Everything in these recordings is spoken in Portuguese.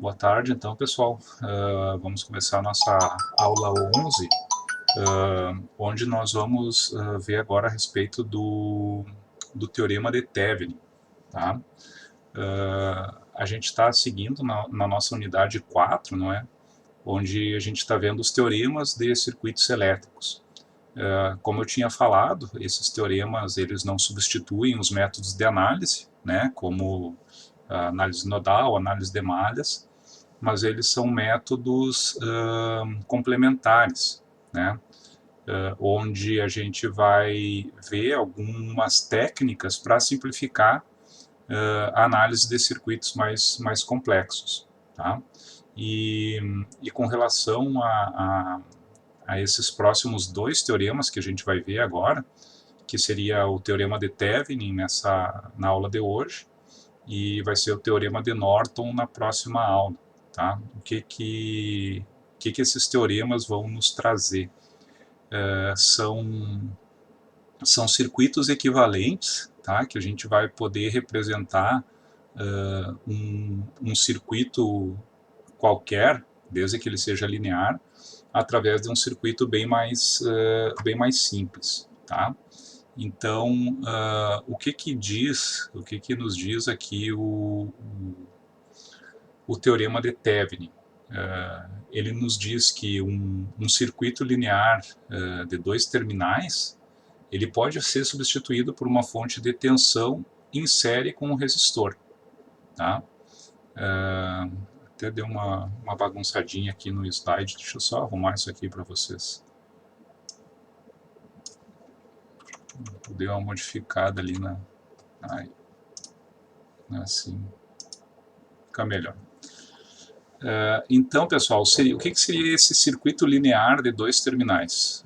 Boa tarde, então, pessoal. Vamos começar a nossa aula 11, onde nós vamos ver agora a respeito do Teorema de Thevenin. Tá? A gente está seguindo na nossa unidade 4, não é? Onde a gente está vendo os teoremas de circuitos elétricos. Como eu tinha falado, esses teoremas eles não substituem os métodos de análise, né? Como a análise nodal, análise de malhas, mas eles são métodos complementares, né? Onde a gente vai ver algumas técnicas para simplificar a análise de circuitos mais complexos. Tá? E com relação a esses próximos dois teoremas que a gente vai ver agora, que seria o teorema de Thevenin na aula de hoje, e vai ser o teorema de Norton na próxima aula. Tá? O que esses teoremas vão nos trazer? São circuitos equivalentes, tá? Que a gente vai poder representar um circuito qualquer, desde que ele seja linear, através de um circuito bem mais simples. Tá? Então, o que nos diz aqui o teorema de Thevenin? Ele nos diz que um circuito linear de dois terminais, ele pode ser substituído por uma fonte de tensão em série com um resistor. Tá? Até deu uma bagunçadinha aqui no slide, deixa eu só arrumar isso aqui para vocês. Deu uma modificada ali assim, fica melhor. Então, pessoal, o que seria esse circuito linear de dois terminais?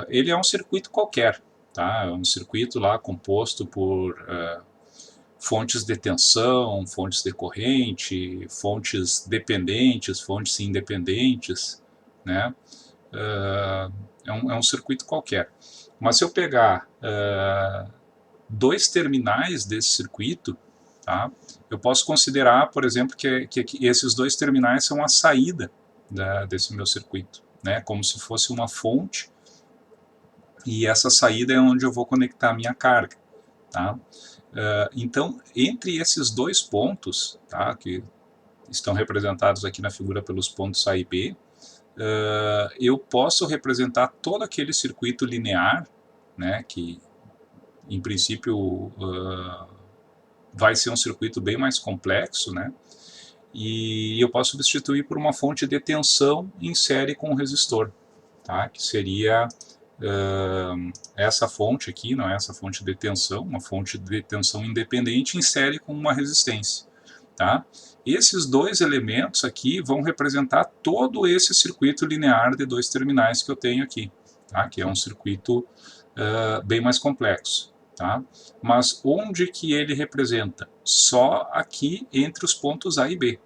Ele é um circuito qualquer, tá? É um circuito lá composto por fontes de tensão, fontes de corrente, fontes dependentes, fontes independentes, né? É um circuito qualquer. Mas se eu pegar dois terminais desse circuito, tá? Eu posso considerar, por exemplo, que esses dois terminais são a saída desse meu circuito, né? Como se fosse uma fonte, e essa saída é onde eu vou conectar a minha carga. Tá? Então, entre esses dois pontos, tá, que estão representados aqui na figura pelos pontos A e B, eu posso representar todo aquele circuito linear, né, que em princípio vai ser um circuito bem mais complexo, né? E eu posso substituir por uma fonte de tensão em série com um resistor, tá? Que seria essa fonte aqui, não é essa fonte de tensão, uma fonte de tensão independente em série com uma resistência. Tá? Esses dois elementos aqui vão representar todo esse circuito linear de dois terminais que eu tenho aqui, tá? Que é um circuito bem mais complexo. Tá? Mas onde que ele representa? Só aqui entre os pontos A e B,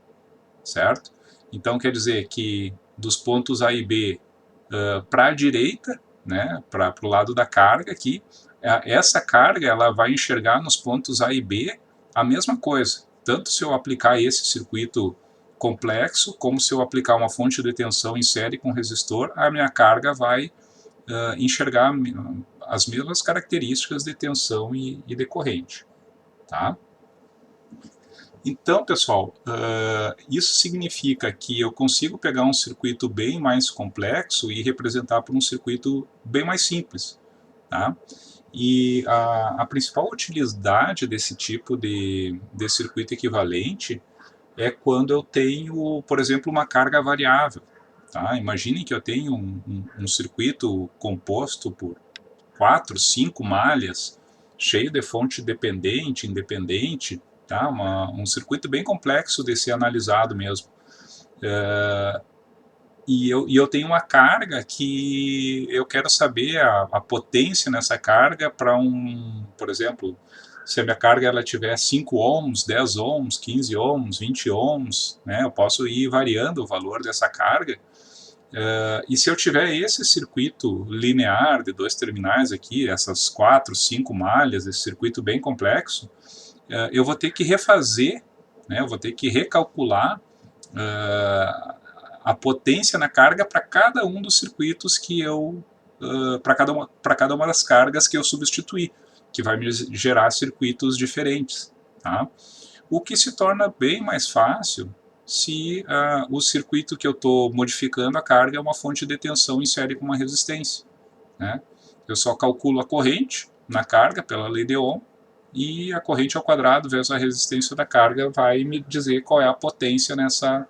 certo? Então quer dizer que dos pontos A e B para a direita, né, para o lado da carga aqui, essa carga ela vai enxergar nos pontos A e B a mesma coisa, tanto se eu aplicar esse circuito complexo, como se eu aplicar uma fonte de tensão em série com resistor, a minha carga vai enxergar as mesmas características de tensão e de corrente. Tá? Então, pessoal, isso significa que eu consigo pegar um circuito bem mais complexo e representar por um circuito bem mais simples. Tá? E a principal utilidade desse tipo de circuito equivalente é quando eu tenho, por exemplo, uma carga variável. Tá? Imaginem que eu tenho um circuito composto por 4, 5 malhas, cheio de fonte dependente, independente, tá? Um circuito bem complexo de ser analisado mesmo. E eu tenho uma carga que eu quero saber a potência nessa carga para por exemplo, se a minha carga ela tiver 5 ohms, 10 ohms, 15 ohms, 20 ohms, né, eu posso ir variando o valor dessa carga. E se eu tiver esse circuito linear de dois terminais aqui, essas 4, 5 malhas, esse circuito bem complexo, eu vou ter que refazer, né, eu vou ter que recalcular a potência na carga para cada um dos circuitos que eu, para cada uma das cargas que eu substituir, que vai me gerar circuitos diferentes. Tá? O que se torna bem mais fácil se o circuito que eu estou modificando a carga é uma fonte de tensão em série com uma resistência. Né? Eu só calculo a corrente na carga pela lei de Ohm, e a corrente ao quadrado vezes a resistência da carga vai me dizer qual é a potência nessa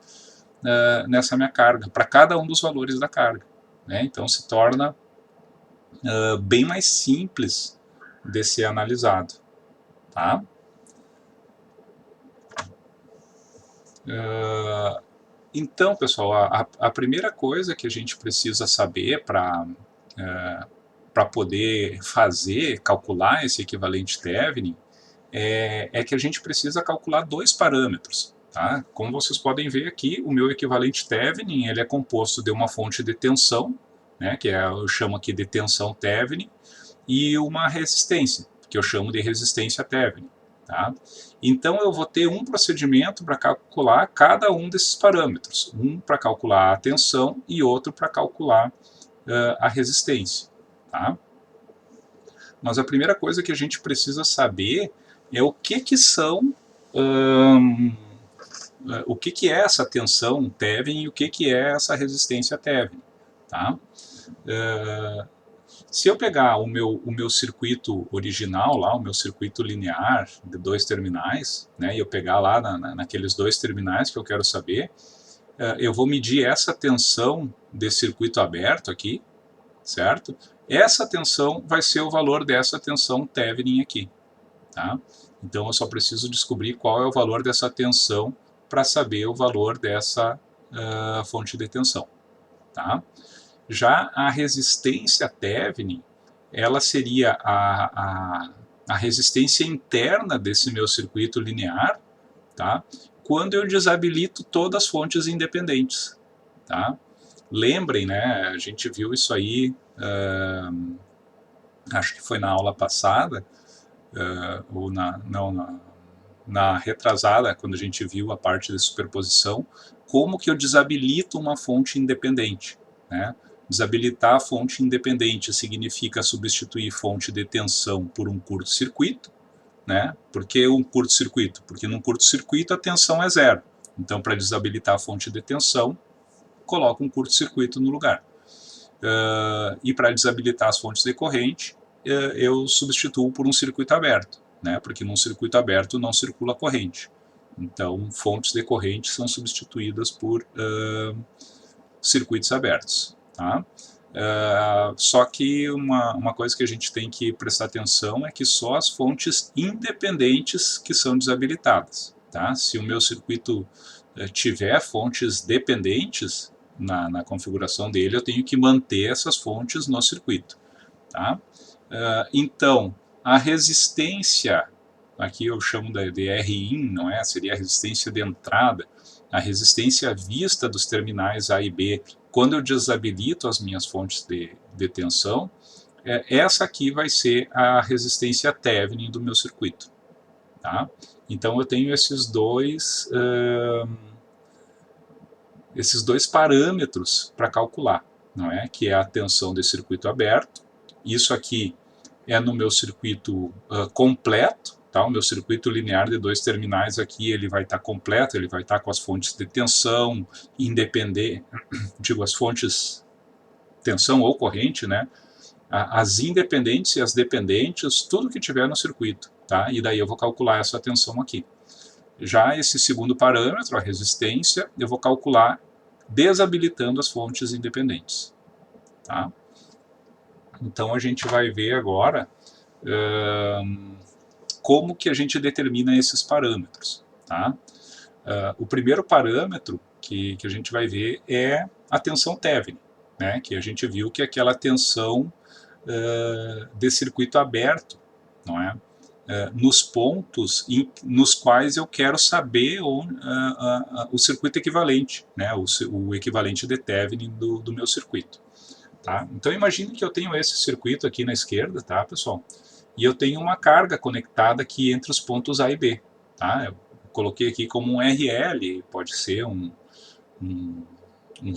minha carga, para cada um dos valores da carga. Né? Então se torna bem mais simples de ser analisado. Tá? Então, pessoal, a primeira coisa que a gente precisa saber para poder calcular esse equivalente Thevenin, é que a gente precisa calcular dois parâmetros. Tá? Como vocês podem ver aqui, o meu equivalente Thevenin ele é composto de uma fonte de tensão, né, que eu chamo aqui de tensão Thevenin, e uma resistência, que eu chamo de resistência Thevenin. Tá? Então eu vou ter um procedimento para calcular cada um desses parâmetros, um para calcular a tensão e outro para calcular a resistência. Tá? Mas a primeira coisa que a gente precisa saber é o que são, o que é essa tensão Thevenin e o que é essa resistência Thevenin. Tá? Se eu pegar o meu circuito original, lá, o meu circuito linear de dois terminais, né, e eu pegar lá naqueles dois terminais que eu quero saber, eu vou medir essa tensão desse circuito aberto aqui, certo? Essa tensão vai ser o valor dessa tensão Thevenin aqui. Tá? Então eu só preciso descobrir qual é o valor dessa tensão para saber o valor dessa fonte de tensão. Tá? Já a resistência Thevenin, ela seria a resistência interna desse meu circuito linear, tá? Quando eu desabilito todas as fontes independentes. Tá? Lembrem, né, a gente viu isso aí, acho que foi na aula passada, ou na retrasada, quando a gente viu a parte de superposição, como que eu desabilito uma fonte independente. Né? Desabilitar a fonte independente significa substituir fonte de tensão por um curto-circuito. Né? Por que um curto-circuito? Porque num curto-circuito a tensão é zero. Então, para desabilitar a fonte de tensão, coloco um curto-circuito no lugar. E para desabilitar as fontes de corrente, eu substituo por um circuito aberto. Né? Porque num circuito aberto não circula corrente. Então, fontes de corrente são substituídas por circuitos abertos. Tá? Só que uma coisa que a gente tem que prestar atenção é que só as fontes independentes que são desabilitadas. Tá? Se o meu circuito tiver fontes dependentes na configuração dele, eu tenho que manter essas fontes no circuito. Tá? Então, a resistência, aqui eu chamo de Rin, não é? Seria a resistência de entrada, a resistência vista dos terminais A e B, quando eu desabilito as minhas fontes de tensão, essa aqui vai ser a resistência Thevenin do meu circuito. Tá? Então eu tenho esses dois parâmetros para calcular, não é? Que é a tensão de circuito aberto. Isso aqui é no meu circuito completo, tá? O meu circuito linear de dois terminais aqui, ele vai estar completo, ele vai estar com as fontes de tensão independente, digo, as fontes tensão ou corrente, né? As independentes e as dependentes, tudo que tiver no circuito, tá? E daí eu vou calcular essa tensão aqui. Já esse segundo parâmetro, a resistência, eu vou calcular desabilitando as fontes independentes. Tá? Então a gente vai ver agora como que a gente determina esses parâmetros. Tá? O primeiro parâmetro que a gente vai ver é a tensão Thevenin, né? Que a gente viu que é aquela tensão de circuito aberto, não é? Nos pontos nos quais eu quero saber o circuito equivalente, né, o equivalente de Thevenin do meu circuito. Tá? Então imagine que eu tenho esse circuito aqui na esquerda, tá, pessoal? E eu tenho uma carga conectada aqui entre os pontos A e B. Tá? Eu coloquei aqui como um RL, pode ser um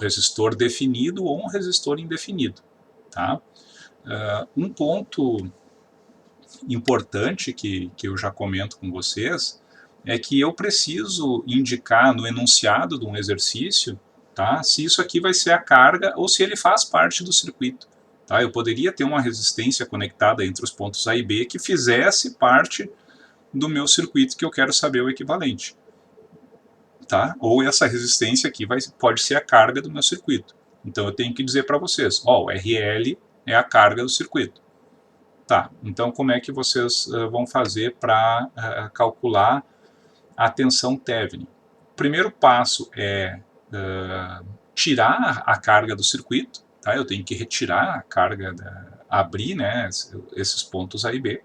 resistor definido ou um resistor indefinido. Tá? Um ponto importante que eu já comento com vocês é que eu preciso indicar no enunciado de um exercício, tá, se isso aqui vai ser a carga ou se ele faz parte do circuito. Tá? Eu poderia ter uma resistência conectada entre os pontos A e B que fizesse parte do meu circuito que eu quero saber o equivalente. Tá? Ou essa resistência aqui pode ser a carga do meu circuito. Então eu tenho que dizer para vocês, o RL é a carga do circuito. Tá, então como é que vocês vão fazer para calcular a tensão Thevenin? O primeiro passo é tirar a carga do circuito, tá? Eu tenho que retirar a carga, abrir, né, esses pontos A e B,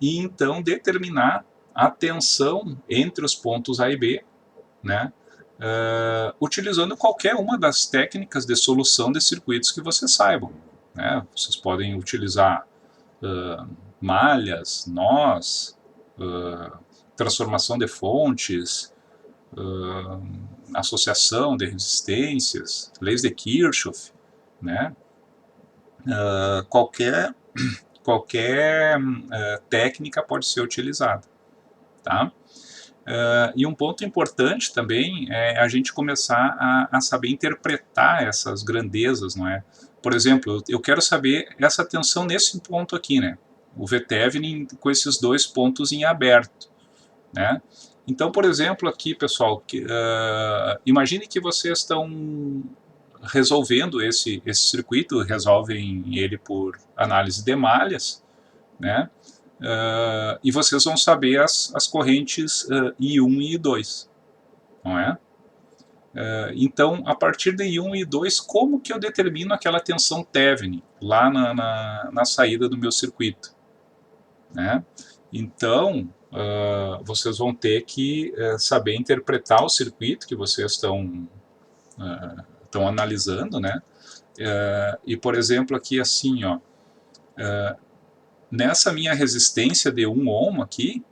e então determinar a tensão entre os pontos A e B, né, utilizando qualquer uma das técnicas de solução de circuitos que vocês saibam. Né? Vocês podem utilizar malhas, nós, transformação de fontes, associação de resistências, leis de Kirchhoff, né? Qualquer técnica pode ser utilizada. Tá? E um ponto importante também é a gente começar a saber interpretar essas grandezas, não é? Por exemplo, eu quero saber essa tensão nesse ponto aqui, né? O V-Thevenin com esses dois pontos em aberto, né? Então, por exemplo, aqui, pessoal, imagine que vocês estão resolvendo esse circuito, resolvem ele por análise de malhas, né? E vocês vão saber as correntes I1 e I2, não é? Então, a partir de I1 e I2, como que eu determino aquela tensão Thevenin lá na saída do meu circuito? Né? Então, vocês vão ter que saber interpretar o circuito que vocês estão analisando, né? E, por exemplo, aqui assim, ó, nessa minha resistência de 1 ohm aqui,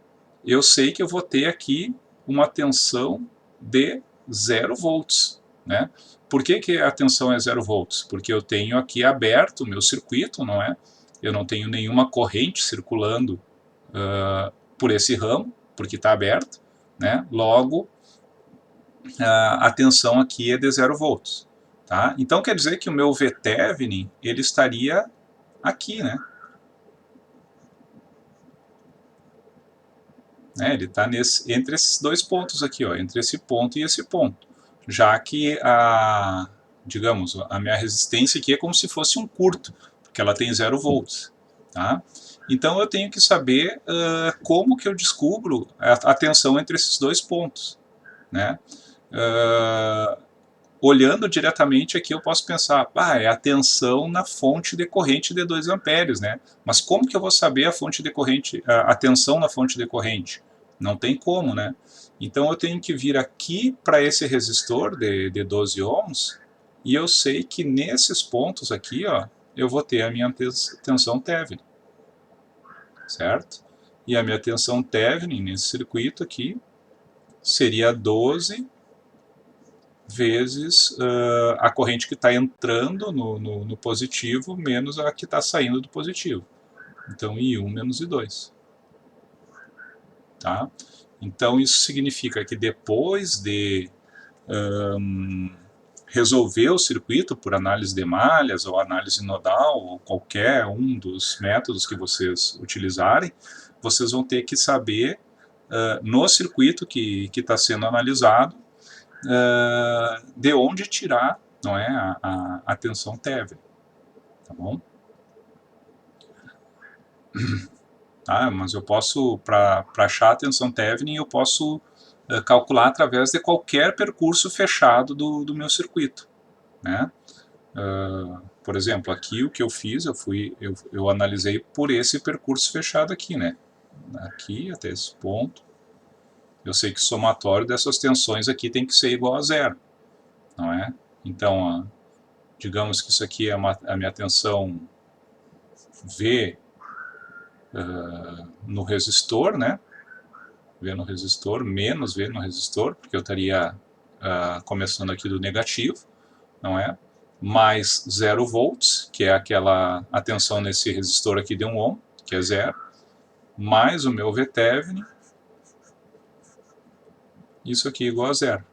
eu sei que eu vou ter aqui uma tensão de 0 volts, né? Por que a tensão é 0 volts? Porque eu tenho aqui aberto o meu circuito, não é? Eu não tenho nenhuma corrente circulando por esse ramo, porque está aberto, né? Logo, a tensão aqui é de 0 volts. Tá? Então quer dizer que o meu V-Thevenin ele estaria aqui, né? Ele está entre esses dois pontos aqui, ó, entre esse ponto e esse ponto. Já que digamos, a minha resistência aqui é como se fosse um curto, porque ela tem 0 volts. Tá? Então eu tenho que saber como que eu descubro a tensão entre esses dois pontos. Né? Olhando diretamente aqui eu posso pensar, é a tensão na fonte de corrente de 2 amperes, né? Mas como que eu vou saber a fonte de corrente, a tensão na fonte de corrente? Não tem como, né? Então eu tenho que vir aqui para esse resistor de 12 ohms e eu sei que nesses pontos aqui, ó, eu vou ter a minha tensão Thevenin, certo? E a minha tensão Thevenin nesse circuito aqui seria 12 vezes a corrente que está entrando no positivo menos a que está saindo do positivo. Então, I1 menos I2. Tá? Então, isso significa que depois de resolver o circuito por análise de malhas ou análise nodal ou qualquer um dos métodos que vocês utilizarem, vocês vão ter que saber no circuito que está sendo analisado de onde tirar, não é, a tensão Thevenin, tá bom? Mas eu posso, para achar a tensão Thevenin, eu posso calcular através de qualquer percurso fechado do meu circuito, né? Por exemplo, aqui o que eu fiz, eu analisei por esse percurso fechado aqui, né? Aqui até esse ponto, eu sei que o somatório dessas tensões aqui tem que ser igual a 0, não é? Então, digamos que isso aqui é a minha tensão V no resistor, né? V no resistor, menos V no resistor, porque eu estaria começando aqui do negativo, não é? Mais 0 volts, que é aquela a tensão nesse resistor aqui de 1 ohm, que é 0, mais o meu VThevenin, isso aqui é igual a 0.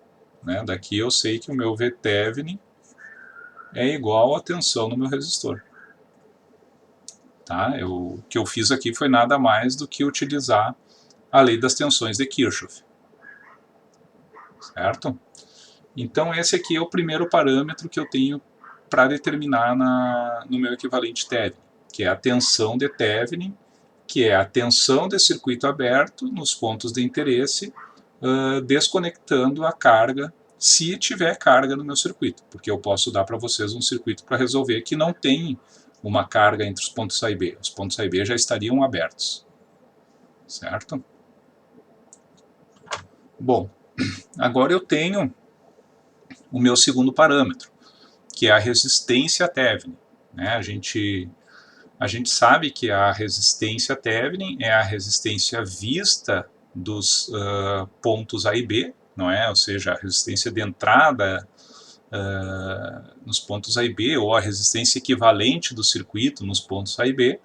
Né? Daqui eu sei que o meu VThevenin é igual à tensão no meu resistor. Tá? O que eu fiz aqui foi nada mais do que utilizar a lei das tensões de Kirchhoff. Certo? Então esse aqui é o primeiro parâmetro que eu tenho para determinar no meu equivalente Thevenin, que é a tensão de Thevenin, que é a tensão de circuito aberto nos pontos de interesse, desconectando a carga, se tiver carga no meu circuito, porque eu posso dar para vocês um circuito para resolver que não tem uma carga entre os pontos A e B. Os pontos A e B já estariam abertos. Certo? Bom, agora eu tenho o meu segundo parâmetro, que é a resistência Thevenin. Né? A gente sabe que a resistência Thevenin é a resistência vista dos pontos A e B, não é? Ou seja, a resistência de entrada nos pontos A e B, ou a resistência equivalente do circuito nos pontos A e B,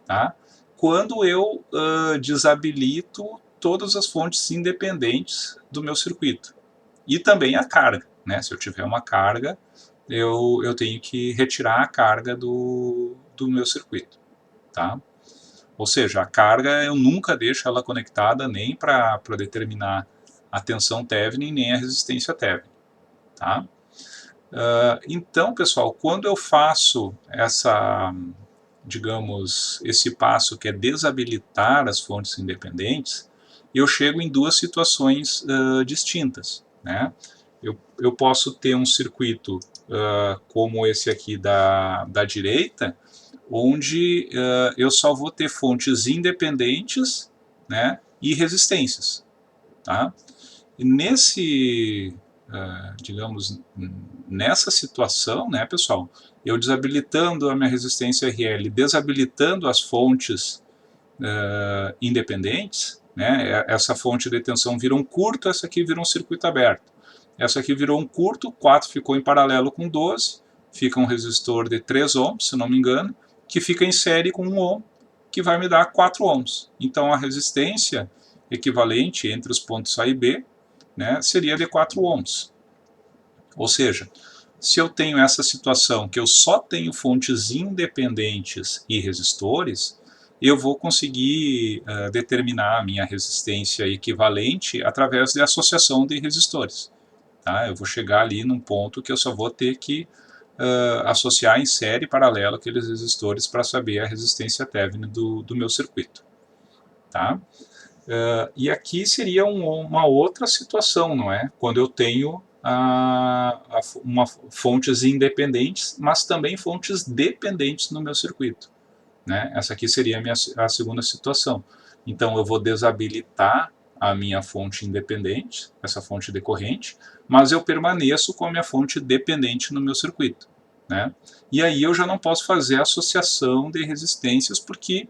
tá? Quando eu desabilito todas as fontes independentes do meu circuito. E também a carga, né? Se eu tiver uma carga, eu tenho que retirar a carga do meu circuito. Tá? Ou seja, a carga eu nunca deixo ela conectada nem para determinar a tensão Thevenin, nem a resistência Thevenin. Tá? Então, pessoal, quando eu faço esse passo que é desabilitar as fontes independentes, eu chego em duas situações distintas. Né? Eu posso ter um circuito como esse aqui da direita, onde eu só vou ter fontes independentes, né, e resistências. Tá? E nessa situação, né, pessoal, eu desabilitando a minha resistência RL, desabilitando as fontes independentes, né, essa fonte de tensão vira um curto, essa aqui vira um circuito aberto. Essa aqui virou um curto, 4 ficou em paralelo com 12, fica um resistor de 3 ohms, se não me engano, que fica em série com 1 ohm, que vai me dar 4 ohms. Então a resistência equivalente entre os pontos A e B, né, seria de 4 ohms. Ou seja, se eu tenho essa situação que eu só tenho fontes independentes e resistores, eu vou conseguir determinar a minha resistência equivalente através de associação de resistores. Tá? Eu vou chegar ali num ponto que eu só vou ter que associar em série paralela aqueles resistores para saber a resistência Thevenin do meu circuito. Tá? E aqui seria uma outra situação, não é? Quando eu tenho fontes independentes, mas também fontes dependentes no meu circuito. Né? Essa aqui seria a segunda situação. Então eu vou desabilitar a minha fonte independente, essa fonte decorrente, mas eu permaneço com a minha fonte dependente no meu circuito. Né? E aí eu já não posso fazer associação de resistências, porque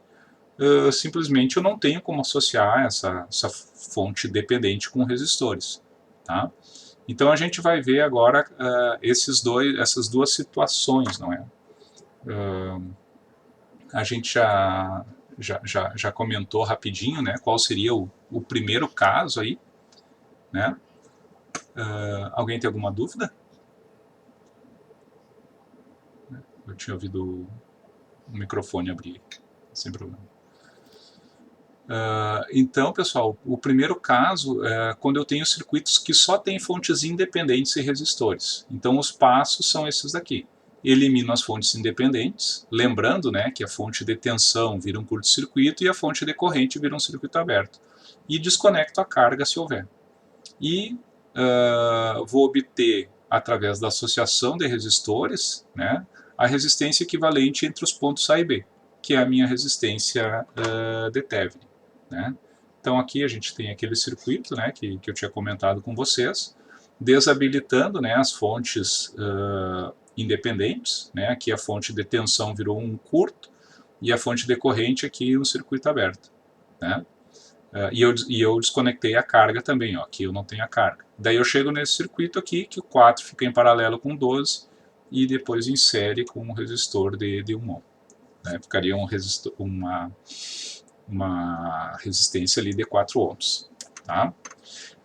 simplesmente eu não tenho como associar essa fonte dependente com resistores. Tá? Então a gente vai ver agora essas duas situações, não é? A gente já comentou rapidinho, né, qual seria o primeiro caso aí, né? Alguém tem alguma dúvida? Eu tinha ouvido o microfone abrir, sem problema. Então, pessoal, o primeiro caso é quando eu tenho circuitos que só têm fontes independentes e resistores. Então, os passos são esses daqui. Elimino as fontes independentes, lembrando, né, que a fonte de tensão vira um curto-circuito e a fonte de corrente vira um circuito aberto. E desconecto a carga se houver. E vou obter, através da associação de resistores, né, a resistência equivalente entre os pontos A e B, que é a minha resistência de Thevenin. Né? Então aqui a gente tem aquele circuito, né, que eu tinha comentado com vocês, desabilitando, né, as fontes independentes. Né? Aqui a fonte de tensão virou um curto e a fonte de corrente aqui um circuito aberto. Né? E eu desconectei a carga também, ó, aqui eu não tenho a carga. Daí eu chego nesse circuito aqui, que o 4 fica em paralelo com 12, e depois em série com um resistor de 1 ohm. Né? Ficaria uma resistência ali de 4 ohms. Tá?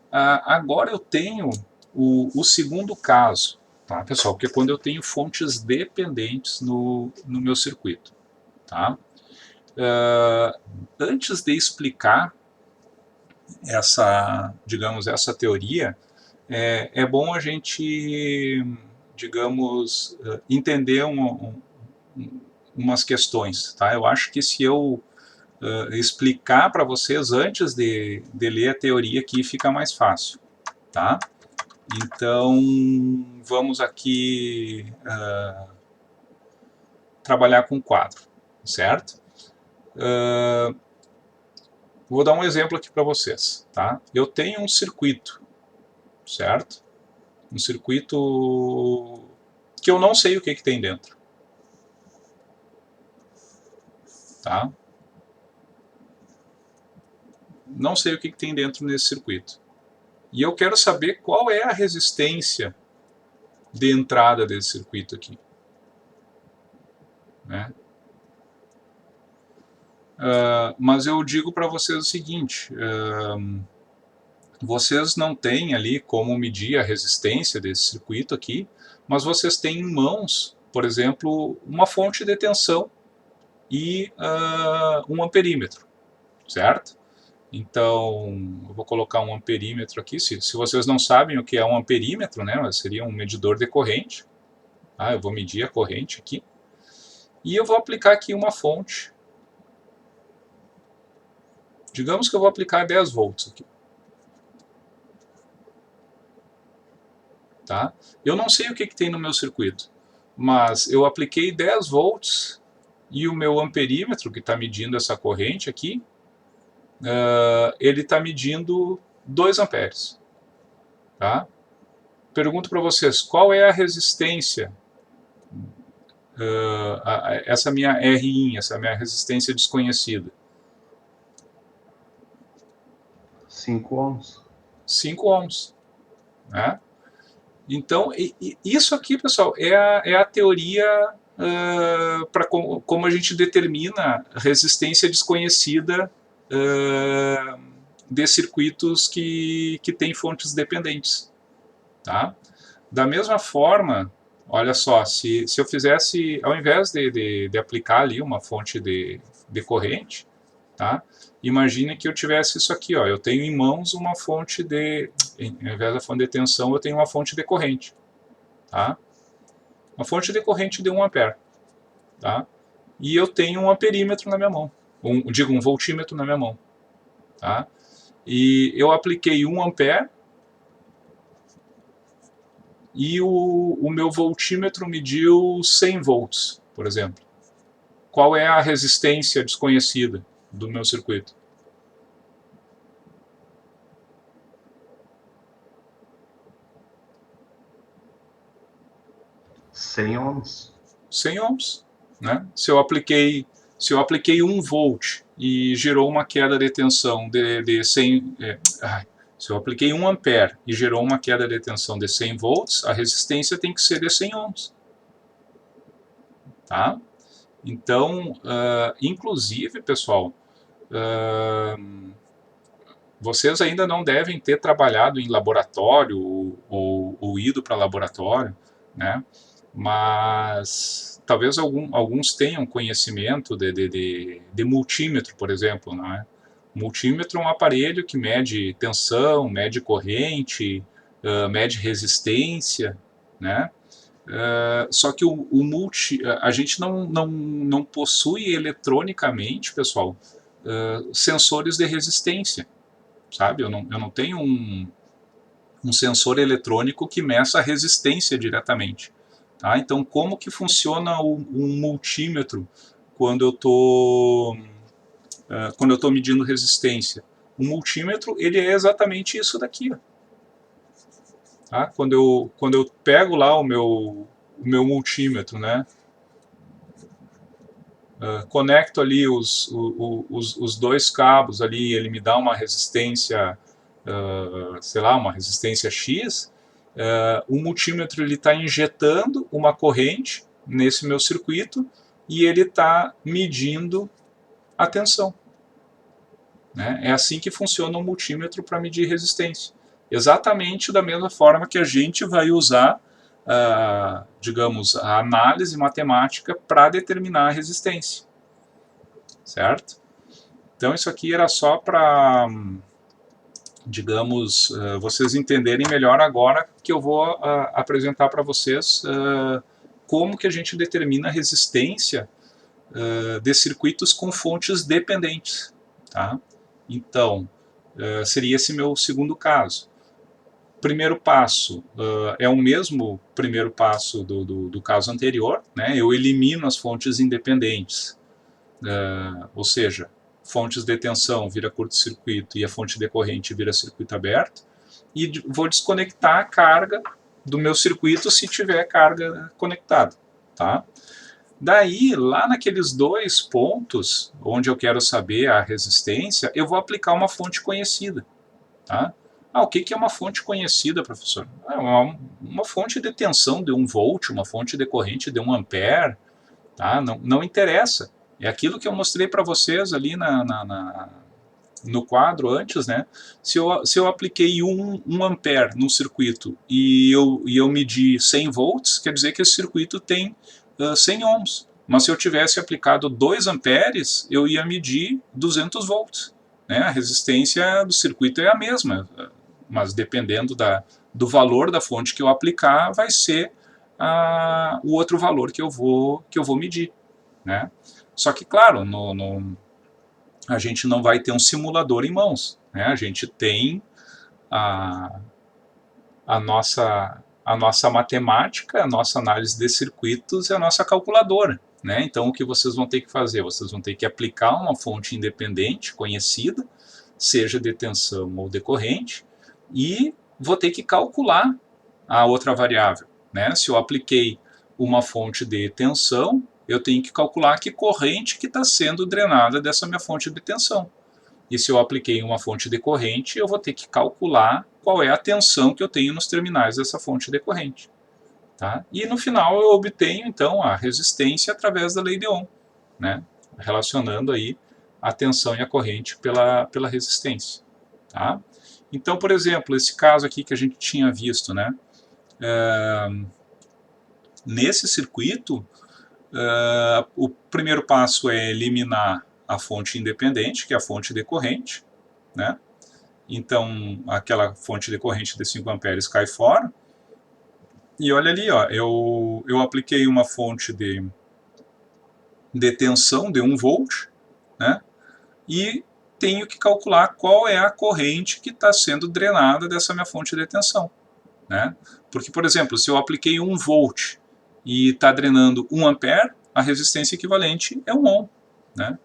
Agora eu tenho o segundo caso, tá, pessoal? Que é quando eu tenho fontes dependentes no meu circuito. Tá? Antes de explicar digamos, essa teoria, é bom a gente, digamos, entender umas questões. Tá? Eu acho que se eu explicar para vocês antes de ler a teoria aqui, fica mais fácil. Tá? Então, vamos aqui trabalhar com quadro, certo? Vou dar um exemplo aqui para vocês. Tá? Eu tenho um circuito, certo? Um circuito que eu não sei o que tem dentro. Tá? Não sei o que tem dentro nesse circuito. E eu quero saber qual é a resistência de entrada desse circuito aqui. Né? Mas eu digo para vocês o seguinte, vocês não têm ali como medir a resistência desse circuito aqui, mas vocês têm em mãos, por exemplo, uma fonte de tensão e um amperímetro, certo? Então, eu vou colocar um amperímetro aqui. Se vocês não sabem o que é um amperímetro, né, seria um medidor de corrente. Tá? Eu vou medir a corrente aqui. E eu vou aplicar aqui uma fonte. Digamos que eu vou aplicar 10 volts aqui. Tá? Eu não sei o que tem no meu circuito, mas eu apliquei 10 volts e o meu amperímetro, que está medindo essa corrente aqui, ele está medindo 2 amperes. Tá? Pergunto para vocês, qual é a resistência, essa minha Rin, essa minha resistência desconhecida? 5 ohms. 5 ohms. Né? Então, isso aqui, pessoal, é a teoria para como a gente determina resistência desconhecida de circuitos que têm fontes dependentes. Tá? Da mesma forma, olha só, se eu fizesse, ao invés de aplicar ali uma fonte de corrente, tá? Imagine que eu tivesse isso aqui, ó, eu tenho em mãos uma fonte ao invés da fonte de tensão, eu tenho uma fonte de corrente. Tá? Uma fonte de corrente de 1 ampere. Tá? E eu tenho um amperímetro na minha mão, um voltímetro na minha mão. Tá? E eu apliquei 1 ampere e o meu voltímetro mediu 100 volts, por exemplo. Qual é a resistência desconhecida do meu circuito? 100 ohms. 100 ohms. Né? Se eu apliquei 1 volt e gerou uma queda de tensão de 100... se eu apliquei 1 ampere e gerou uma queda de tensão de 100 volts, a resistência tem que ser de 100 ohms. Tá? Então, inclusive, pessoal, vocês ainda não devem ter trabalhado em laboratório ou ido para laboratório, né? Mas talvez alguns tenham conhecimento de multímetro, por exemplo. Né? Multímetro é um aparelho que mede tensão, mede corrente, mede resistência, né? Só que a gente não possui eletronicamente, pessoal, sensores de resistência, sabe? Eu não tenho um sensor eletrônico que meça a resistência diretamente. Tá? Então, como que funciona um multímetro quando eu estou medindo resistência? O multímetro ele é exatamente isso daqui. Ó. Tá? Quando eu pego lá o meu multímetro, né? conecto ali os dois cabos ali, ele me dá uma resistência, sei lá, uma resistência X, o multímetro está injetando uma corrente nesse meu circuito e ele está medindo a tensão. Né? É assim que funciona o multímetro para medir resistência. Exatamente da mesma forma que a gente vai usar, digamos, a análise matemática para determinar a resistência. Certo? Então isso aqui era só para, digamos, vocês entenderem melhor agora que eu vou apresentar para vocês como que a gente determina a resistência de circuitos com fontes dependentes. Tá? Então, seria esse meu segundo caso. Primeiro passo é o mesmo primeiro passo do caso anterior, né? Eu elimino as fontes independentes, ou seja, fontes de tensão vira curto-circuito e a fonte decorrente vira circuito aberto, e vou desconectar a carga do meu circuito se tiver carga conectada. Tá? Daí, lá naqueles dois pontos, onde eu quero saber a resistência, eu vou aplicar uma fonte conhecida. Tá? O que é uma fonte conhecida, professor? Uma fonte de tensão de 1 volt, uma fonte de corrente de 1 ampere. Tá? Não interessa. É aquilo que eu mostrei para vocês ali no quadro antes, né? Se eu apliquei 1 ampere no circuito e eu medi 100 volts, quer dizer que esse circuito tem 100 ohms. Mas se eu tivesse aplicado 2 amperes, eu ia medir 200 volts. Né? A resistência do circuito é a mesma, mas dependendo do valor da fonte que eu aplicar, vai ser o outro valor que eu vou medir. Né? Só que, claro, a gente não vai ter um simulador em mãos. Né? A gente tem a nossa matemática, a nossa análise de circuitos e a nossa calculadora. Né? Então, o que vocês vão ter que fazer? Vocês vão ter que aplicar uma fonte independente, conhecida, seja de tensão ou de corrente, e vou ter que calcular a outra variável. Né? Se eu apliquei uma fonte de tensão, eu tenho que calcular que corrente que está sendo drenada dessa minha fonte de tensão. E se eu apliquei uma fonte de corrente, eu vou ter que calcular qual é a tensão que eu tenho nos terminais dessa fonte de corrente. Tá? E no final eu obtenho, então, a resistência através da lei de Ohm, né? Relacionando aí a tensão e a corrente pela resistência. Tá? Então, por exemplo, esse caso aqui que a gente tinha visto, né? Nesse circuito, o primeiro passo é eliminar a fonte independente, que é a fonte de corrente. Né? Então, aquela fonte de corrente de 5 amperes cai fora. E olha ali, ó, eu apliquei uma fonte de tensão de 1 volt, né? E tenho que calcular qual é a corrente que está sendo drenada dessa minha fonte de tensão. Né? Porque, por exemplo, se eu apliquei 1 volt e está drenando 1 ampere, a resistência equivalente é 1 ohm. Né?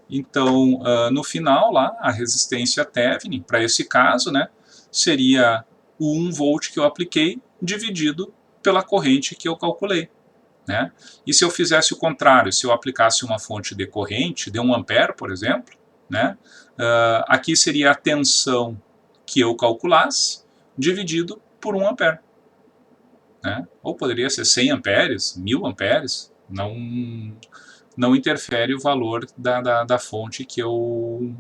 Então, no final, lá, a resistência Thevenin, para esse caso, né, seria o 1 volt que eu apliquei dividido pela corrente que eu calculei. Né? E se eu fizesse o contrário, se eu aplicasse uma fonte de corrente de 1 ampere, por exemplo, né, aqui seria a tensão que eu calculasse dividido por 1 ampere. Né? Ou poderia ser 100 amperes, 1000 amperes, não interfere o valor da fonte que eu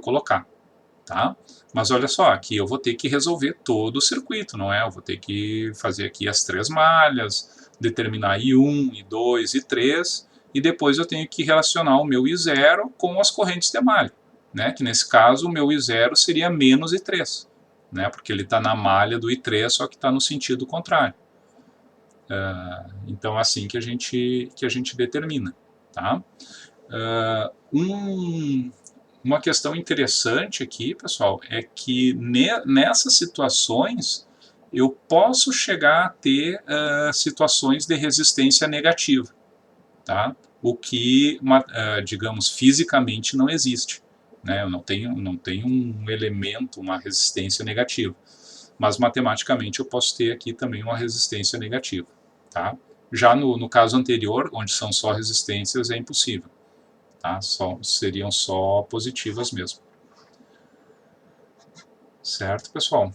colocar. Tá? Mas olha só, aqui eu vou ter que resolver todo o circuito, não é? Eu vou ter que fazer aqui as 3 malhas, determinar I1, I2, I3, e depois eu tenho que relacionar o meu I0 com as correntes de malha. Né? Que nesse caso o meu I0 seria menos I3, né? Porque ele está na malha do I3, só que está no sentido contrário. Então é assim que a gente determina. Tá? Uma questão interessante aqui, pessoal, é que nessas situações eu posso chegar a ter situações de resistência negativa, tá? O que, digamos, fisicamente não existe. Né? Eu não tenho um elemento, uma resistência negativa. Mas matematicamente eu posso ter aqui também uma resistência negativa. Tá? Já no caso anterior, onde são só resistências, é impossível. Tá? Seriam só positivas mesmo. Certo, pessoal?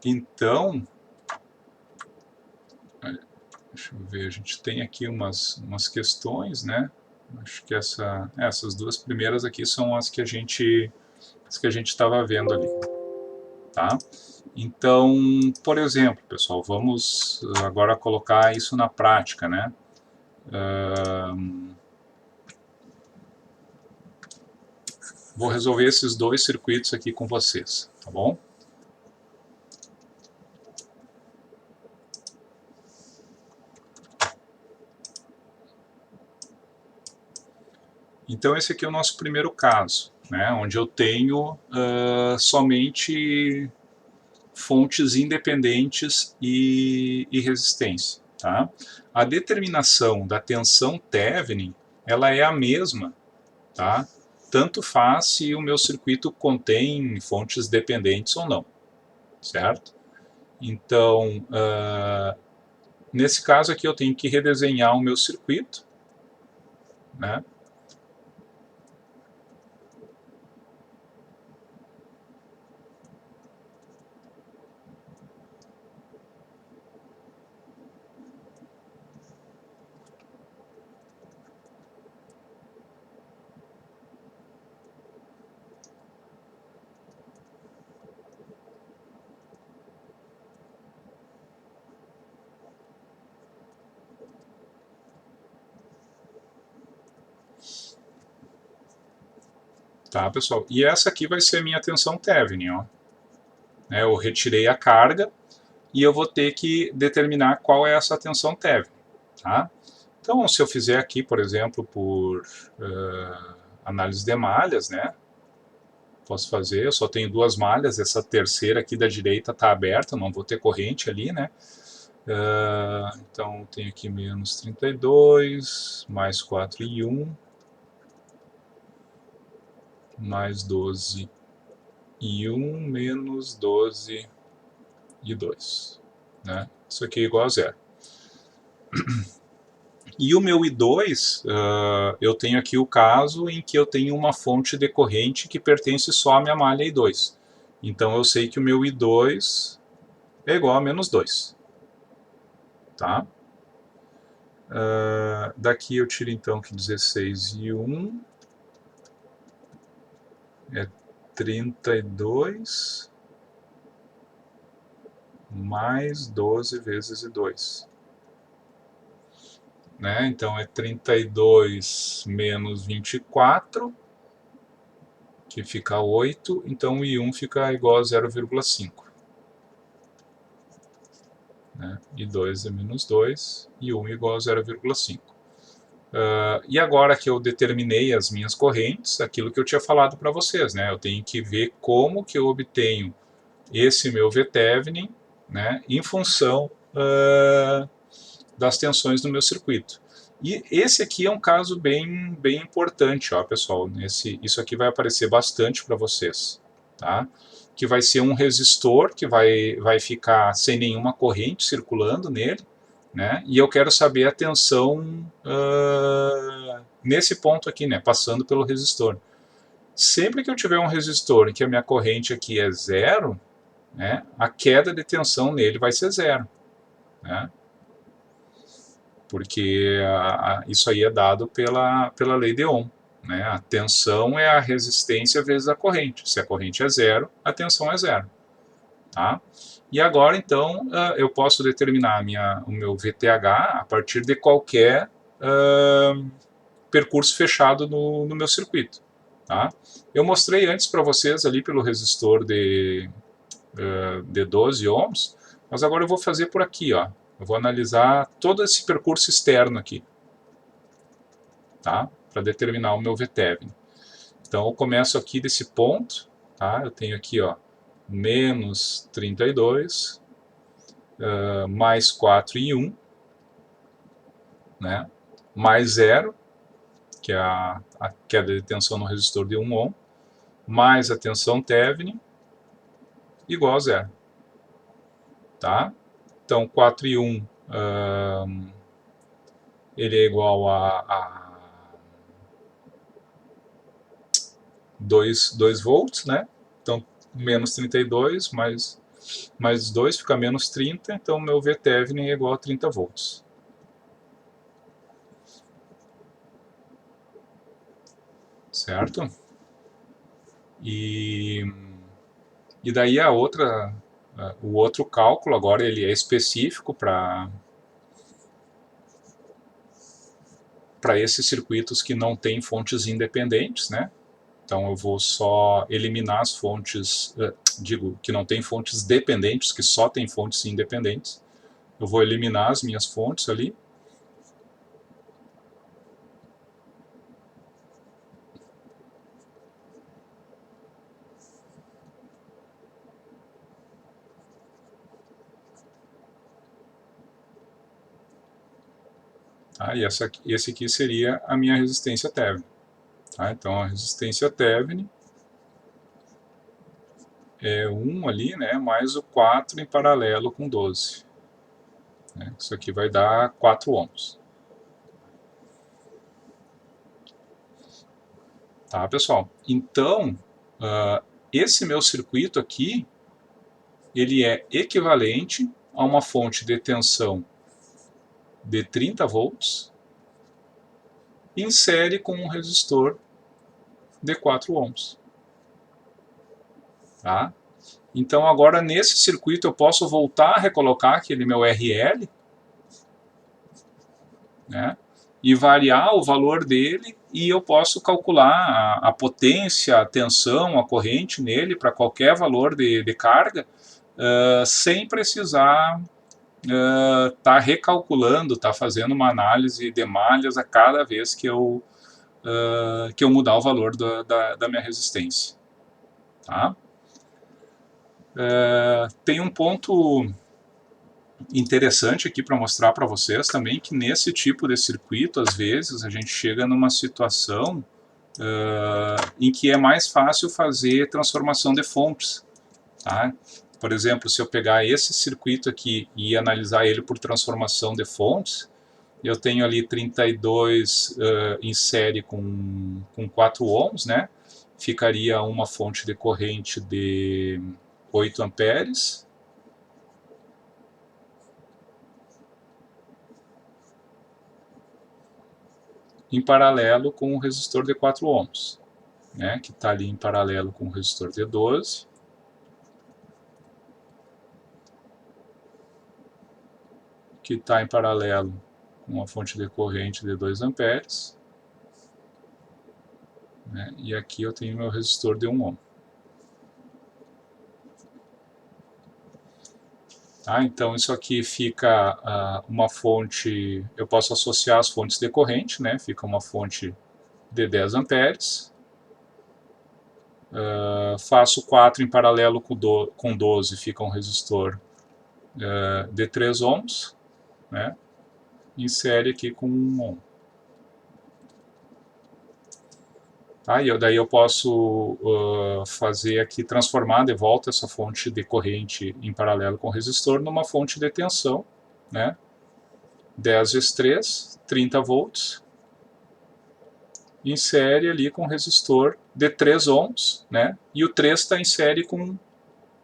Então, deixa eu ver, a gente tem aqui umas questões, né? Acho que essas duas primeiras aqui são as que a gente estava vendo ali, tá? Então, por exemplo, pessoal, vamos agora colocar isso na prática, né? Vou resolver esses dois circuitos aqui com vocês, tá bom? Então esse aqui é o nosso primeiro caso, né, onde eu tenho somente fontes independentes e resistência. Tá? A determinação da tensão Thevenin ela é a mesma, tá? Tanto faz se o meu circuito contém fontes dependentes ou não, certo? Então, nesse caso aqui eu tenho que redesenhar o meu circuito, né? Tá, pessoal? E essa aqui vai ser a minha tensão Thevenin, ó. Eu retirei a carga e eu vou ter que determinar qual é essa tensão Thevenin, tá? Então, se eu fizer aqui, por exemplo, por análise de malhas, né? Posso fazer, eu só tenho duas malhas, essa terceira aqui da direita está aberta, não vou ter corrente ali, né? Então, tenho aqui menos 32, mais 4 e 1, mais 12 e 1, menos 12 e 2. Né? Isso aqui é igual a zero. E o meu I2, eu tenho aqui o caso em que eu tenho uma fonte decorrente que pertence só à minha malha I2. Então eu sei que o meu I2 é igual a menos 2. Tá? Daqui eu tiro então que 16 e 1 é 32 mais 12 vezes I2. Né? Então é 32 menos 24, que fica 8, então o I1 fica igual a 0,5. Né? I2 é menos 2, e 1 igual a 0,5. E agora que eu determinei as minhas correntes, aquilo que eu tinha falado para vocês, né? Eu tenho que ver como que eu obtenho esse meu VThevenin, né, em função das tensões do meu circuito. E esse aqui é um caso bem importante, ó, pessoal. Isso aqui vai aparecer bastante para vocês, tá? Que vai ser um resistor que vai ficar sem nenhuma corrente circulando nele, né? E eu quero saber a tensão nesse ponto aqui, né? Passando pelo resistor. Sempre que eu tiver um resistor em que a minha corrente aqui é zero, né, a queda de tensão nele vai ser zero. Né? Porque isso aí é dado pela lei de Ohm. Né? A tensão é a resistência vezes a corrente. Se a corrente é zero, a tensão é zero. Tá? E agora, então, eu posso determinar o meu VTH a partir de qualquer percurso fechado no meu circuito. Tá? Eu mostrei antes para vocês ali pelo resistor de 12 ohms, mas agora eu vou fazer por aqui, ó. Eu vou analisar todo esse percurso externo aqui, tá? Para determinar o meu VThevenin. Então eu começo aqui desse ponto, tá? Eu tenho aqui, ó, menos 32, mais 4 e 1, né? Mais 0, que é a queda de tensão no resistor de 1 ohm, mais a tensão Thevenin, igual a 0. Tá? Então 4 e 1 ele é igual a 2 volts, né? Então, menos 32 mais 2 fica menos 30, então meu VThevenin é igual a 30 volts. Certo? E daí o outro cálculo agora ele é específico para esses circuitos que não têm fontes independentes, né? Então eu vou só eliminar as fontes, digo, que não tem fontes dependentes, que só tem fontes independentes. Eu vou eliminar as minhas fontes ali. Tá? E esse aqui seria a minha resistência Thevenin. Tá? Então a resistência Thevenin é 1 ali, né, mais o 4 em paralelo com 12. Né? Isso aqui vai dar 4 ohms. Tá, pessoal? Então, esse meu circuito aqui, ele é equivalente a uma fonte de tensão de 30 volts em série com um resistor de 4 ohms. Tá? Então agora nesse circuito eu posso voltar a recolocar aquele meu RL, né, e variar o valor dele, e eu posso calcular a potência, a tensão, a corrente nele para qualquer valor de carga, sem precisar tá recalculando, tá fazendo uma análise de malhas a cada vez que eu mudar o valor da minha resistência. Tá? Tem um ponto interessante aqui para mostrar para vocês também, que nesse tipo de circuito, às vezes, a gente chega numa situação em que é mais fácil fazer transformação de fontes. Tá? Por exemplo, se eu pegar esse circuito aqui e analisar ele por transformação de fontes, eu tenho ali 32 em série com 4 ohms, né? Ficaria uma fonte de corrente de 8 amperes. Em paralelo com o resistor de 4 ohms, né? Que está ali em paralelo com o resistor de 12. Que está em paralelo com a fonte de corrente de 2 amperes. Né? E aqui eu tenho meu resistor de 1 ohm. Tá? Então isso aqui fica uma fonte, eu posso associar as fontes de corrente, né? Fica uma fonte de 10 amperes. Faço 4 em paralelo com 12, fica um resistor de 3 ohms, né? Em série aqui com 1 ohm. Tá? E daí eu posso fazer aqui, transformar de volta essa fonte de corrente em paralelo com o resistor numa fonte de tensão, né? 10 vezes 3, 30 volts, em série ali com resistor de 3 ohms, né? E o 3 está em série com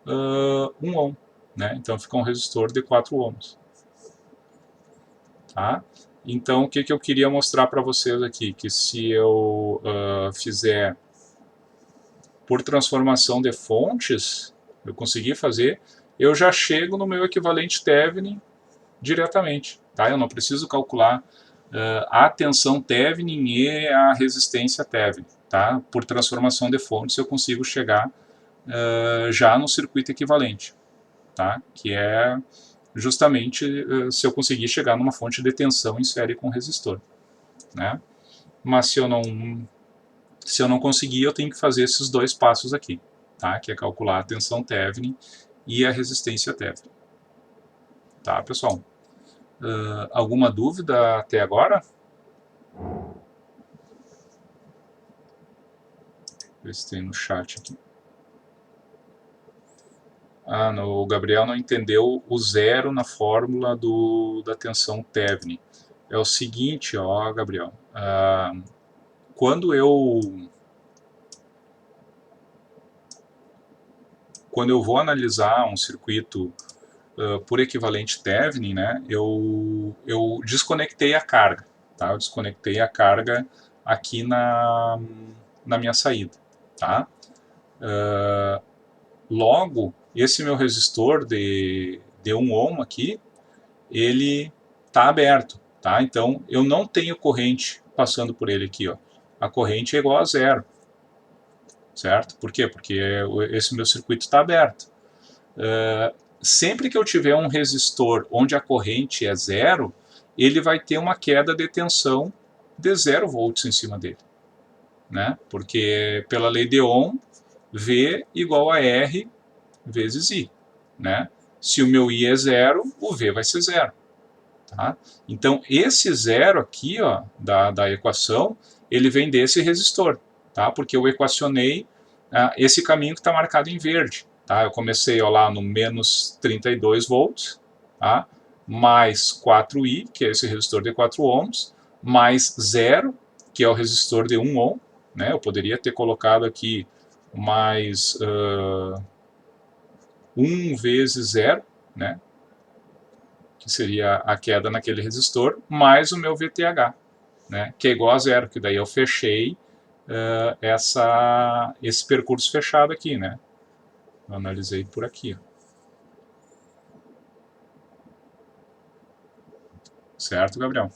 1 ohm, né? Então fica um resistor de 4 ohms. Tá? Então o que eu queria mostrar para vocês aqui, que se eu fizer por transformação de fontes, eu consegui fazer, eu já chego no meu equivalente Thevenin diretamente. Tá? Eu não preciso calcular a tensão Thevenin e a resistência Thevenin. Tá? Por transformação de fontes eu consigo chegar já no circuito equivalente, tá? Que é justamente se eu conseguir chegar numa fonte de tensão em série com resistor. Né? Mas se eu não conseguir, eu tenho que fazer esses dois passos aqui, tá? Que é calcular a tensão Thevenin e a resistência Thevenin. Tá, pessoal? Alguma dúvida até agora? Ver se tem no chat aqui. Ah, o Gabriel não entendeu o zero na fórmula da tensão Thevenin. É o seguinte, ó, Gabriel. Quando eu vou analisar um circuito por equivalente Thevenin, né, eu desconectei a carga. Tá? Eu desconectei a carga aqui na minha saída. Tá? Logo, esse meu resistor de 1 ohm aqui, ele está aberto. Tá? Então, eu não tenho corrente passando por ele aqui. Ó. A corrente é igual a zero. Certo? Por quê? Porque esse meu circuito está aberto. Sempre que eu tiver um resistor onde a corrente é zero, ele vai ter uma queda de tensão de 0 volts em cima dele. Né? Porque pela lei de Ohm, V igual a R vezes I. Né? Se o meu I é zero, o V vai ser zero. Tá? Então, esse zero aqui ó, da equação, ele vem desse resistor. Tá? Porque eu equacionei esse caminho que está marcado em verde. Tá? Eu comecei ó, lá no menos 32 volts, tá? Mais 4i, que é esse resistor de 4 ohms, mais 0, que é o resistor de 1 ohm. Né? Eu poderia ter colocado aqui mais 1 vezes 0, né? Que seria a queda naquele resistor, mais o meu VTH, né? Que é igual a 0, que daí eu fechei esse percurso fechado aqui, né? Eu analisei por aqui. Certo, Gabriel?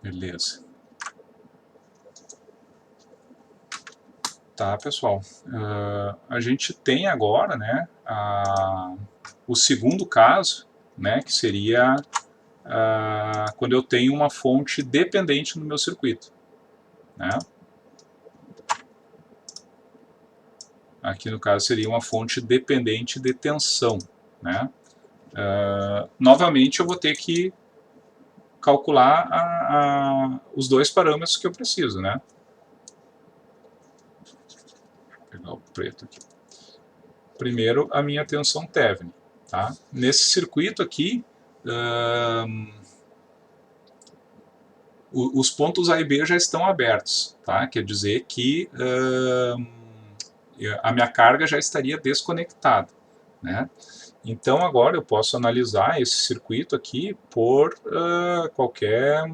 Beleza. Tá, pessoal. A gente tem agora, né, o segundo caso, né, que seria quando eu tenho uma fonte dependente no meu circuito. Né? Aqui no caso seria uma fonte dependente de tensão. Né? Novamente eu vou ter que calcular os dois parâmetros que eu preciso. Né? Vou pegar o preto aqui. Primeiro, a minha tensão Thevenin. Tá? Nesse circuito aqui, os pontos A e B já estão abertos. Tá? Quer dizer que a minha carga já estaria desconectada. Né? Então agora eu posso analisar esse circuito aqui por qualquer,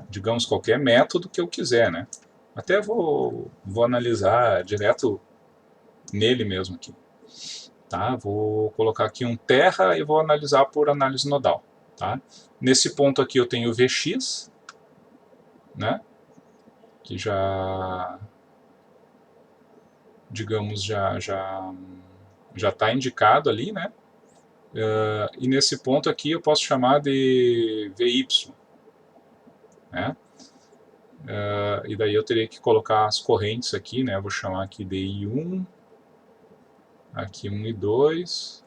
digamos, qualquer método que eu quiser. Né? Até vou analisar direto nele mesmo aqui. Tá? Vou colocar aqui um terra e vou analisar por análise nodal. Tá? Nesse ponto aqui eu tenho o Vx, né? Que já, digamos, já está indicado ali, né? E nesse ponto aqui eu posso chamar de Vy, né? E daí eu teria que colocar as correntes aqui, né? Eu vou chamar aqui de I1, aqui 1 e 2,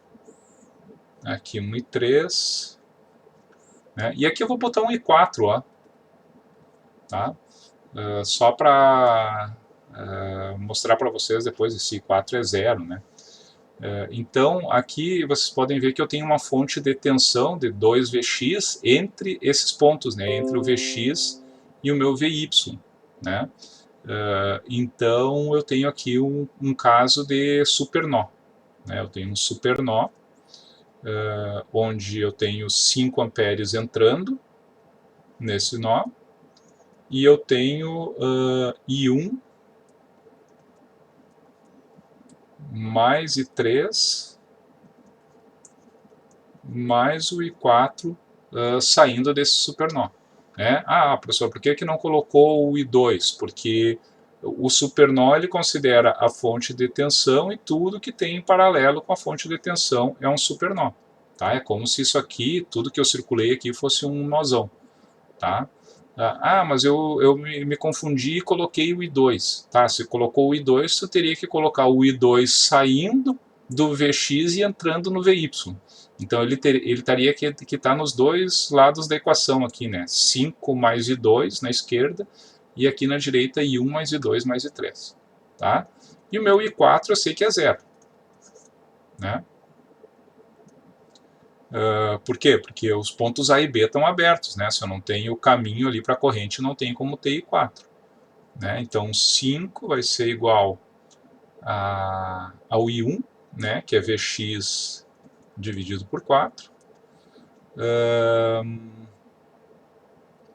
aqui 1 e 3, né? E aqui eu vou botar 1 e 4, ó, tá? Só para mostrar para vocês depois esse I4 é zero, né? Então, aqui vocês podem ver que eu tenho uma fonte de tensão de 2Vx entre esses pontos, né? Entre o Vx e o meu Vy, né? Então, eu tenho aqui um caso de supernó. Né? Eu tenho um supernó, onde eu tenho 5 amperes entrando nesse nó, e eu tenho I1 mais I3 mais o I4 saindo desse supernó. Né? Ah, professor, por que não colocou o I2? Porque o supernó ele considera a fonte de tensão e tudo que tem em paralelo com a fonte de tensão é um supernó. Tá? É como se isso aqui, tudo que eu circulei aqui, fosse um nozão. Tá? Ah, mas eu me confundi e coloquei o I2. Tá? Se colocou o I2, você teria que colocar o I2 saindo do Vx e entrando no Vy. Então ele estaria que estar nos dois lados da equação aqui, né? 5 mais I2 na esquerda e aqui na direita I1 mais I2 mais I3. Tá? E o meu I4 eu sei que é 0. Né? Por quê? Porque os pontos A e B estão abertos. Né? Se eu não tenho o caminho ali para a corrente, não tem como ter I4. Né? Então 5 vai ser igual ao I1, né? Que é Vx dividido por 4.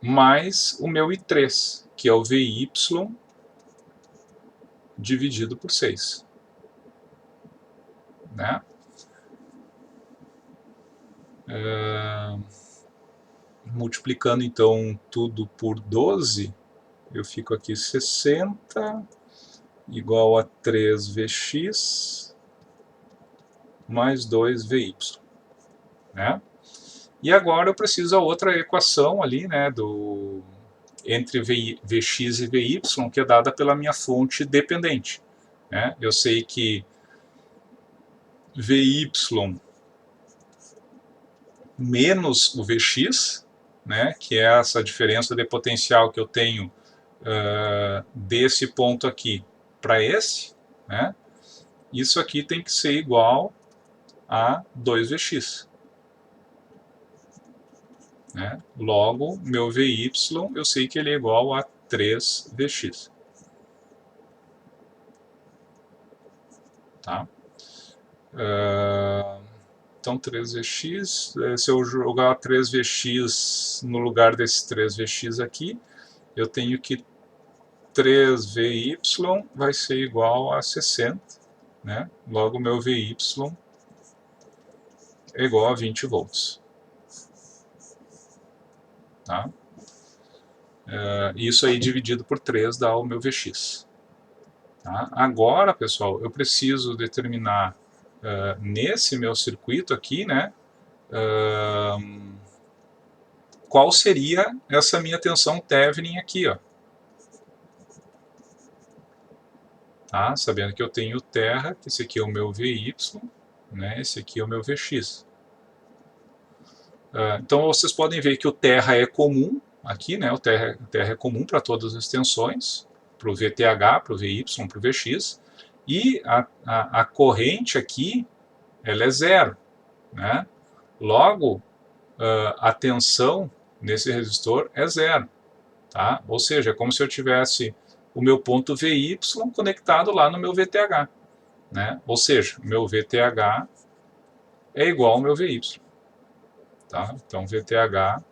Mais o meu I3, que é o Vy dividido por 6. Né? Multiplicando então tudo por 12, eu fico aqui 60 igual a 3Vx mais 2Vy. Né? E agora eu preciso da outra equação ali, né, entre Vx e Vy, que é dada pela minha fonte dependente. Né? Eu sei que Vy menos o Vx, né, que é essa diferença de potencial que eu tenho desse ponto aqui para esse, né, isso aqui tem que ser igual a 2Vx. Né? Logo, meu Vy, eu sei que ele é igual a 3Vx. Tá? Então, 3Vx, se eu jogar 3Vx no lugar desse 3Vx aqui, eu tenho que 3Vy vai ser igual a 60. Né? Logo, meu Vy é igual a 20 volts. Tá? Isso aí dividido por 3 dá o meu Vx. Tá? Agora, pessoal, eu preciso determinar nesse meu circuito aqui, né, qual seria essa minha tensão Thevenin aqui, ó. Tá? Sabendo que eu tenho terra, que esse aqui é o meu Vy, né, esse aqui é o meu Vx. Então vocês podem ver que o terra é comum aqui, né, o terra é comum para todas as tensões, para o VTH, para o Vy, para o Vx, e a corrente aqui, ela é 0. Né? Logo, a tensão nesse resistor é 0. Tá? Ou seja, é como se eu tivesse o meu ponto Vy conectado lá no meu VTH. Né? Ou seja, meu VTH é igual ao meu Vy. Tá? Então, VTH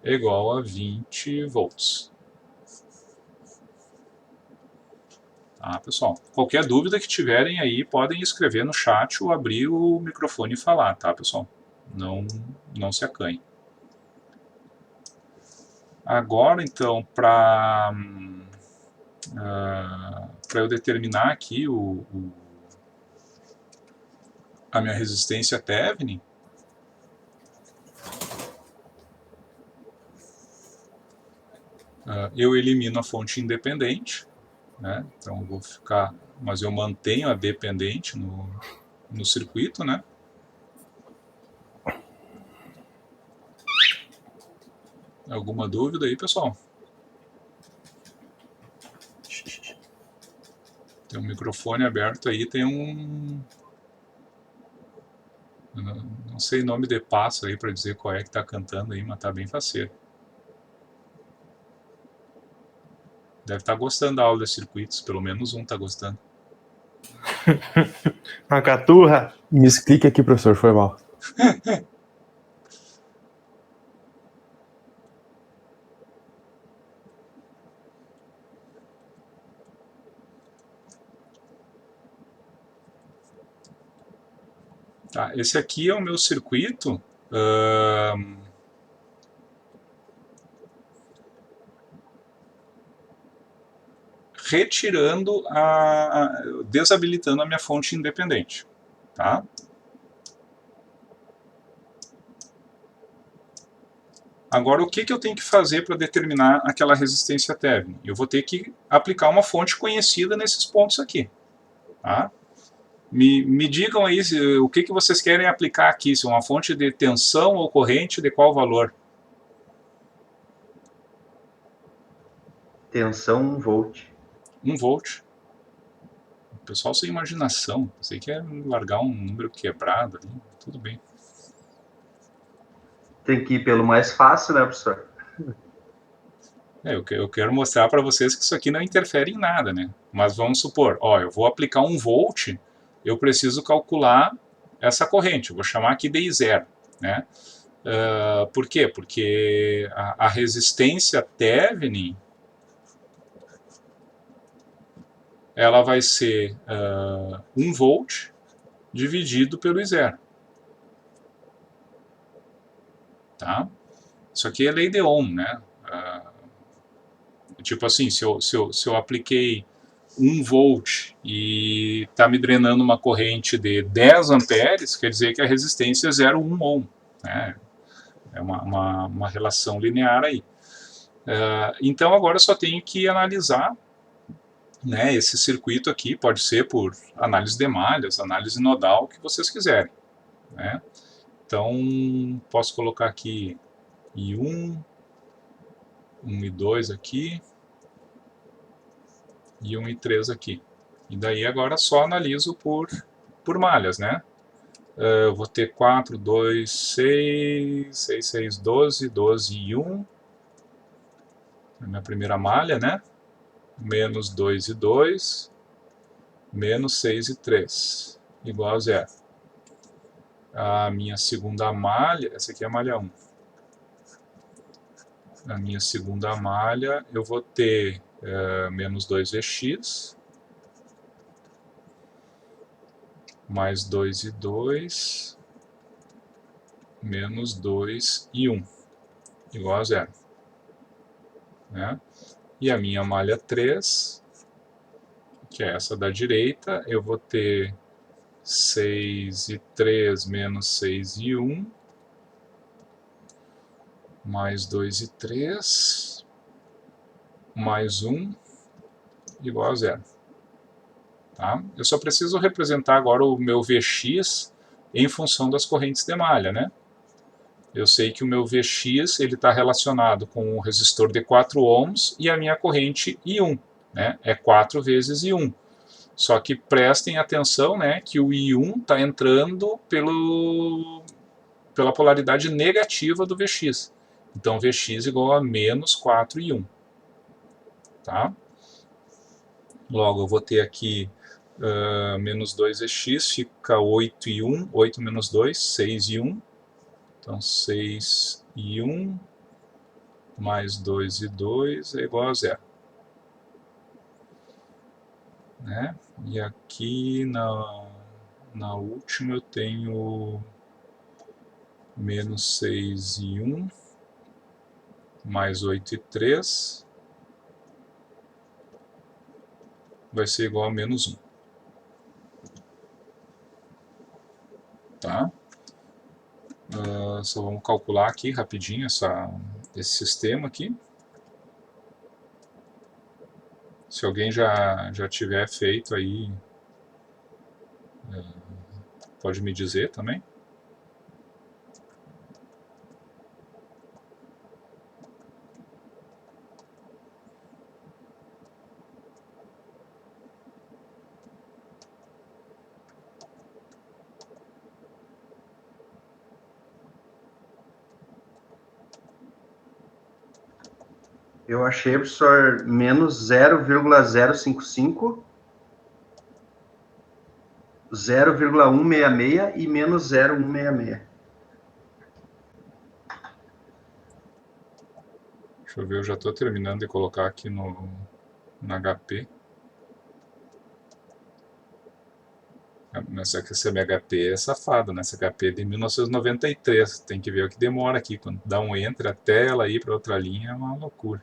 é igual a 20 volts. Tá, pessoal? Qualquer dúvida que tiverem aí, podem escrever no chat ou abrir o microfone e falar, tá, pessoal? Não se acanhem. Agora, então, para eu determinar aqui a minha resistência Thevenin, eu elimino a fonte independente, né? Então eu vou ficar, mas eu mantenho a dependente no circuito, né? Alguma dúvida aí, pessoal? Tem um microfone aberto aí, tem um... Não sei o nome de passo aí para dizer qual é que tá cantando aí, mas tá bem faceiro. Deve estar gostando da aula de circuitos, pelo menos um tá gostando. Uma caturra. Me explique aqui, professor, foi mal. Tá, esse aqui é o meu circuito. Retirando desabilitando a minha fonte independente. Tá? Agora, o que eu tenho que fazer para determinar aquela resistência Thevenin? Eu vou ter que aplicar uma fonte conhecida nesses pontos aqui. Tá? Me digam aí o que vocês querem aplicar aqui, se é uma fonte de tensão ou corrente, de qual valor? Tensão 1 volt. 1 volt. O pessoal sem imaginação. Você quer largar um número quebrado ali, tudo bem. Tem que ir pelo mais fácil, né, professor? Eu quero mostrar para vocês que isso aqui não interfere em nada, né? Mas vamos supor, ó, eu vou aplicar 1 volt, eu preciso calcular essa corrente, eu vou chamar aqui de I0, né? Por quê? Porque a resistência Thevenin, ela vai ser 1 volt dividido pelo I0. Tá? Isso aqui é lei de Ohm, né? Tipo assim, se eu apliquei 1 volt e está me drenando uma corrente de 10 amperes, quer dizer que a resistência é 0,1 ohm. Né? É uma relação linear aí. Então agora eu só tenho que analisar, né, esse circuito aqui, pode ser por análise de malhas, análise nodal, o que vocês quiserem. Né? Então posso colocar aqui I1, 1 e 2 aqui, e 1 e 3 aqui. E daí agora só analiso por malhas, né? Eu vou ter 4, 2, 6, 6, 6, 12, 12 e 1. A minha primeira malha, né? Menos 2 e 2, menos 6 e 3, igual a 0. A minha segunda malha, essa aqui é a malha 1. A minha segunda malha, eu vou ter menos 2Vx, mais 2 e 2, menos 2 e 1, igual a 0. Né? E a minha malha 3, que é essa da direita, eu vou ter 6 e 3 menos 6 e 1, mais 2 e 3, mais 1, igual a 0. Tá? Eu só preciso representar agora o meu Vx em função das correntes de malha, né? Eu sei que o meu Vx está relacionado com o resistor de 4 ohms e a minha corrente I1, né? É 4 vezes I1. Só que prestem atenção, né, que o I1 está entrando pela polaridade negativa do Vx. Então Vx igual a menos 4 I1. Tá? Logo, eu vou ter aqui menos 2Vx, fica 8 e 1, 8 menos 2, 6 e 1. Então 6 e 1 mais 2 e 2 é igual a 0. Né? E aqui na última eu tenho menos 6 e 1 mais 8 e 3 vai ser igual a menos 1. Tá? Só vamos calcular aqui rapidinho esse sistema aqui. Se alguém já tiver feito aí, pode me dizer também. Eu achei, professor, menos 0,055, 0,166 e menos 0,166. Deixa eu ver, eu já estou terminando de colocar aqui no HP. Essa HP é safada, né? Essa HP é de 1993. Tem que ver o que demora aqui. Quando dá um enter até ela ir para outra linha é uma loucura.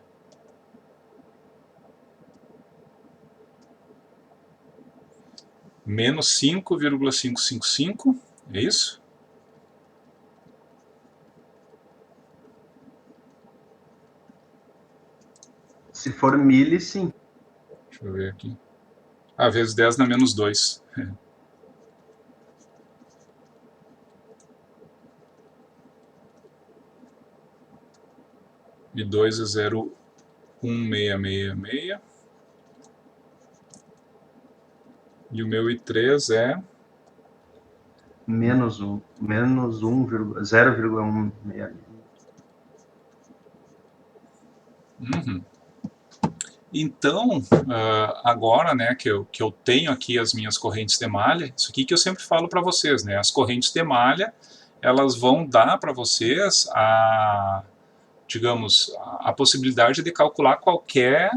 Menos 5,555, é isso? Se for mili, sim. Deixa eu ver aqui. Vezes 10 na menos 2. e 2 é 0,1666, e o meu I3 é menos 1, 0,166. Então, agora, né, que eu tenho aqui as minhas correntes de malha, isso aqui que eu sempre falo para vocês, né, as correntes de malha, elas vão dar para vocês digamos, a possibilidade de calcular qualquer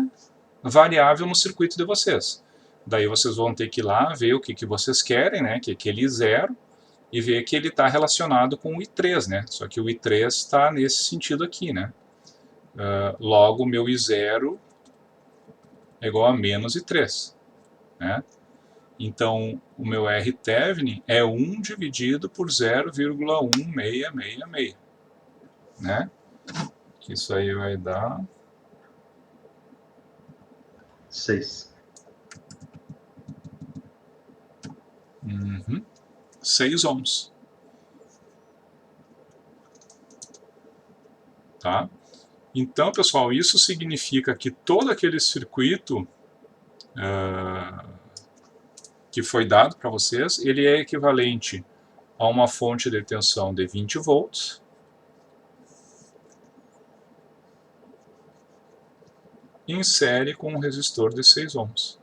variável no circuito de vocês. Daí vocês vão ter que ir lá ver o que vocês querem, né, que é aquele zero, e ver que ele está relacionado com o I3, né, só que o I3 está nesse sentido aqui, né. Logo, o meu I0 é igual a menos I3, né? Então, o meu R-Thevenin é 1 dividido por 0,1666, né? Isso aí vai dar 6. 6 ohms. Tá? Então, pessoal, isso significa que todo aquele circuito que foi dado para vocês, ele é equivalente a uma fonte de tensão de 20 volts em série com um resistor de 6 ohms.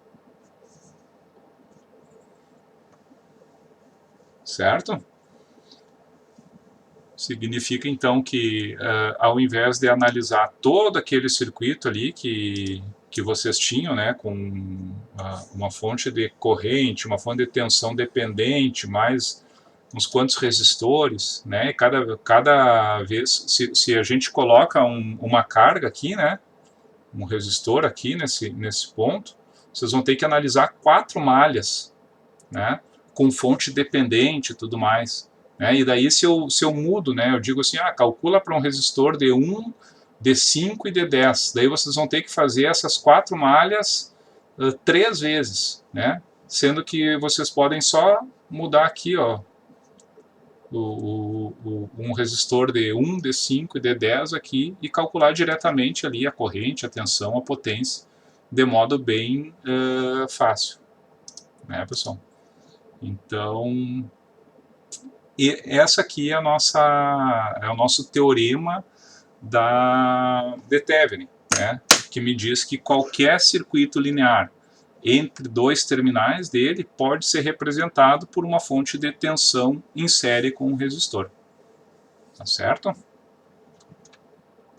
Certo? Significa então que ao invés de analisar todo aquele circuito ali que vocês tinham, né, com uma fonte de corrente, uma fonte de tensão dependente, mais uns quantos resistores, né, e cada vez, se a gente coloca uma carga aqui, né, um resistor aqui nesse ponto, vocês vão ter que analisar 4 malhas, né, com fonte dependente e tudo mais. E daí, se eu mudo, né, eu digo assim, calcula para um resistor de 1, de 5 e de 10. Daí vocês vão ter que fazer essas 4 malhas 3 vezes, né? Sendo que vocês podem só mudar aqui, ó, um resistor de 1, de 5 e de 10 aqui e calcular diretamente ali a corrente, a tensão, a potência, de modo bem fácil, né, pessoal? Então, e essa aqui é o nosso teorema de Thevenin, né, que me diz que qualquer circuito linear entre dois terminais dele pode ser representado por uma fonte de tensão em série com um resistor. Tá certo?